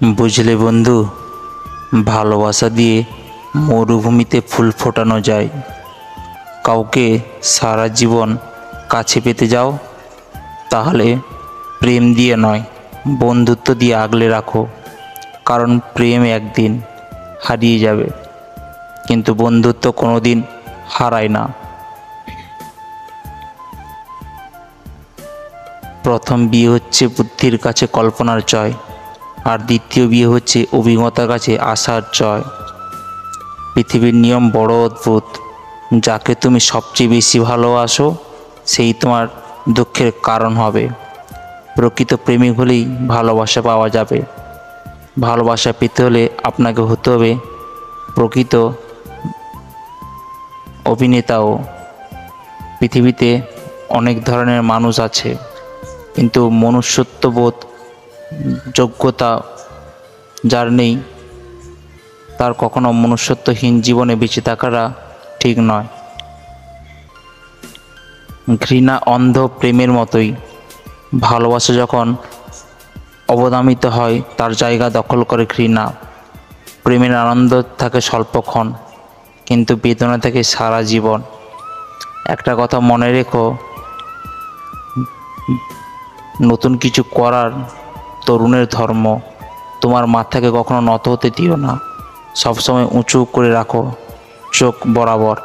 বুঝলে বন্ধু, ভালোবাসা দিয়ে মরুভূমিতে ফুল ফোটানো যায়। কাউকে সারা জীবন কাছে পেতে যাও, তাহলে প্রেম দিয়ে নয়, বন্ধুত্ব দিয়ে আগলে রাখো। কারণ প্রেম একদিন হারিয়ে যাবে, কিন্তু বন্ধুত্ব কোনো দিন হারায় না। প্রথম বিয়ে হচ্ছে বুদ্ধির কাছে কল্পনার জয়, আর দ্বিতীয় বিয়ে হচ্ছে অভিজ্ঞতার কাছে আশার জয়। পৃথিবীর নিয়ম বড় অদ্ভুত। যাকে তুমি সবচেয়ে বেশি ভালোবাসো, সেই তোমার দুঃখের কারণ হবে। প্রকৃত প্রেমিক হলেই ভালোবাসা পাওয়া যাবে। ভালোবাসা পেতে হলে আপনাকে হতে হবে প্রকৃত অভিনেতাও। পৃথিবীতে অনেক ধরনের মানুষ আছে, কিন্তু মনুষ্যত্ববোধ, যোগ্যতা যার নেই, তার কখনো মনুষ্যত্বহীন জীবনে বেঁচে থাকাটা ঠিক নয়। ঘৃণা অন্ধ প্রেমের মতোই। ভালোবাসা যখন অবদামিত হয়, তার জায়গা দখল করে ঘৃণা। প্রেমের আনন্দ থাকে স্বল্পক্ষণ, কিন্তু বেদনা থাকে সারা জীবন। একটা কথা মনে রেখো, নতুন কিছু করার তরুণের ধর্ম। তোমার মাথাকে কখনো নত হতে দিও না, সবসময় উঁচু করে রাখো চোখ বরাবর।